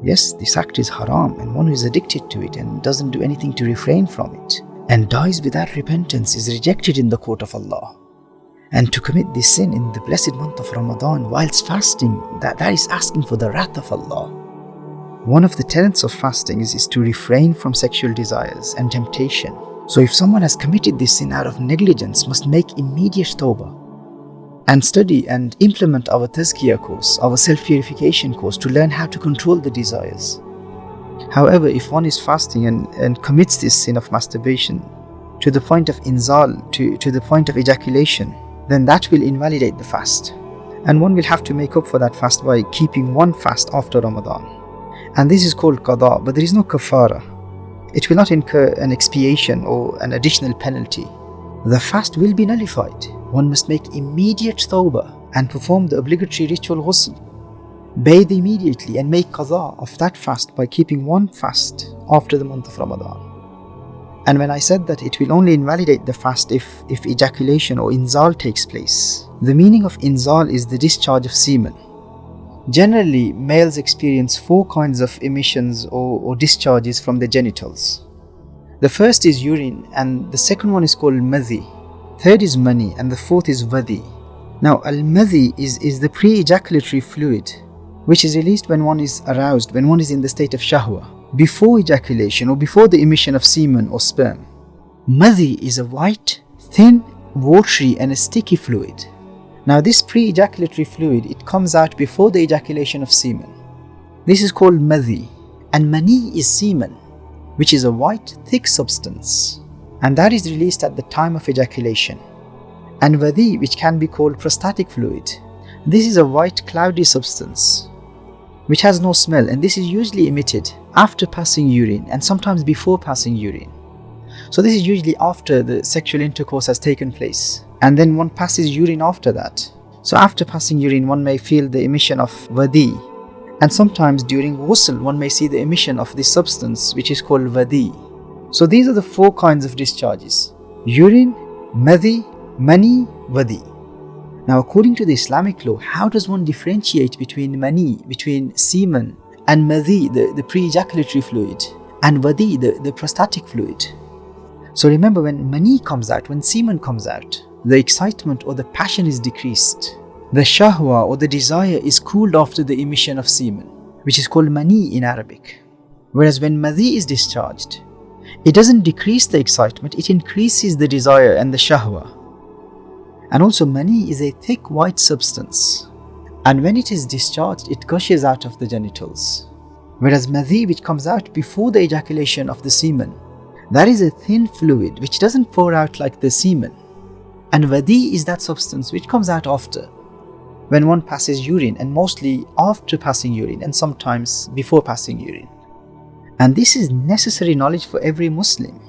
Yes, this act is haram, and one who is addicted to it and doesn't do anything to refrain from it and dies without repentance is rejected in the court of Allah. And to commit this sin in the blessed month of Ramadan whilst fasting, that is asking for the wrath of Allah. One of the tenets of fasting is to refrain from sexual desires and temptation. So if someone has committed this sin out of negligence, must make immediate tawbah and study and implement our tazkiyah course, our self-purification course, to learn how to control the desires. However, if one is fasting and commits this sin of masturbation to the point of inzal, to the point of ejaculation, then that will invalidate the fast. And one will have to make up for that fast by keeping one fast after Ramadan. And this is called qada, but there is no kafara. It will not incur an expiation or an additional penalty. The fast will be nullified. One must make immediate tawbah and perform the obligatory ritual ghusl. Bathe immediately and make qada of that fast by keeping one fast after the month of Ramadan. And when I said that it will only invalidate the fast if ejaculation or inzal takes place, the meaning of inzal is the discharge of semen. Generally, males experience 4 kinds of emissions or discharges from the genitals. The first is urine, and the second one is called madhi. Third is mani, and the fourth is vadi. Now, al-madhi is the pre-ejaculatory fluid, which is released when one is aroused, when one is in the state of shahwa, before ejaculation or before the emission of semen or sperm. Madhi is a white, thin, watery and a sticky fluid. Now this pre-ejaculatory fluid, it comes out before the ejaculation of semen. This is called madhi. And mani is semen, which is a white, thick substance, and that is released at the time of ejaculation. And vadi, which can be called prostatic fluid. This is a white, cloudy substance, which has no smell, and this is usually emitted after passing urine and sometimes before passing urine. So this is usually after the sexual intercourse has taken place, and then one passes urine after that. So after passing urine, one may feel the emission of vadi, and sometimes during ghusl one may see the emission of this substance, which is called vadi. So these are the 4 kinds of discharges: urine, madhi, mani, vadi. Now, according to the Islamic law, how does one differentiate between mani, between semen, and madhi, the pre-ejaculatory fluid, and vadi, the prostatic fluid? So remember, when mani comes out, when semen comes out, the excitement or the passion is decreased. The shahwa or the desire is cooled after the emission of semen, which is called mani in Arabic. Whereas when madhi is discharged, it doesn't decrease the excitement, it increases the desire and the shahwa. And also, mani is a thick white substance, and when it is discharged, it gushes out of the genitals. Whereas madhi, which comes out before the ejaculation of the semen, that is a thin fluid which doesn't pour out like the semen. And vadi is that substance which comes out after, when one passes urine, and mostly after passing urine and sometimes before passing urine. And this is necessary knowledge for every Muslim.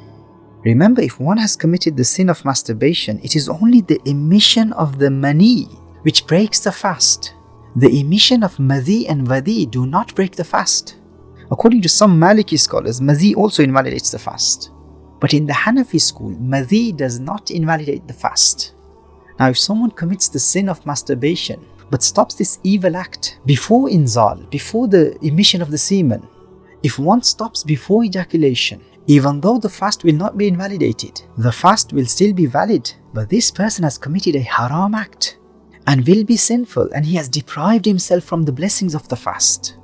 Remember, if one has committed the sin of masturbation, it is only the emission of the mani which breaks the fast. The emission of madhi and vadi do not break the fast. According to some Maliki scholars, madhi also invalidates the fast. But in the Hanafi school, madhi does not invalidate the fast. Now, if someone commits the sin of masturbation, but stops this evil act before inzal, before the emission of the semen, if one stops before ejaculation, even though the fast will not be invalidated, the fast will still be valid, but this person has committed a haram act and will be sinful, and he has deprived himself from the blessings of the fast.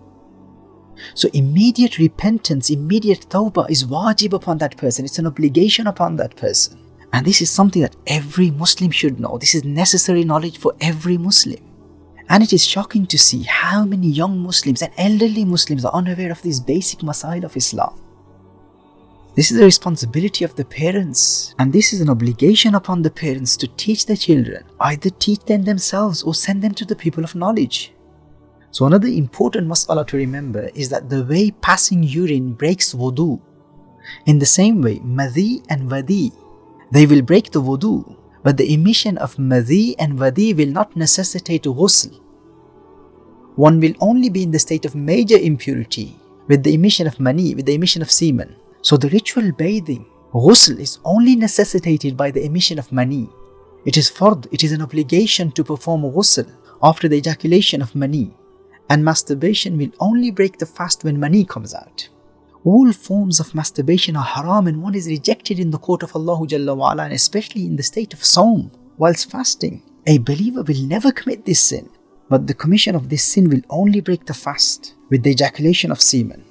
So immediate repentance, immediate tawbah is wajib upon that person. It's an obligation upon that person. And this is something that every Muslim should know. This is necessary knowledge for every Muslim. And it is shocking to see how many young Muslims and elderly Muslims are unaware of these basic masail of Islam. This is the responsibility of the parents, and this is an obligation upon the parents to teach their children, either teach them themselves or send them to the people of knowledge. So another important mas'ala to remember is that the way passing urine breaks wudu, in the same way madhi and vadi, they will break the wudu, but the emission of madhi and vadi will not necessitate ghusl. One will only be in the state of major impurity with the emission of mani, with the emission of semen. So the ritual bathing, ghusl, is only necessitated by the emission of mani. It is fard, it is an obligation to perform ghusl after the ejaculation of mani. And masturbation will only break the fast when mani comes out. All forms of masturbation are haram, and one is rejected in the court of Allah Jalla wa Ala, and especially in the state of Sawm, whilst fasting. A believer will never commit this sin, but the commission of this sin will only break the fast with the ejaculation of semen.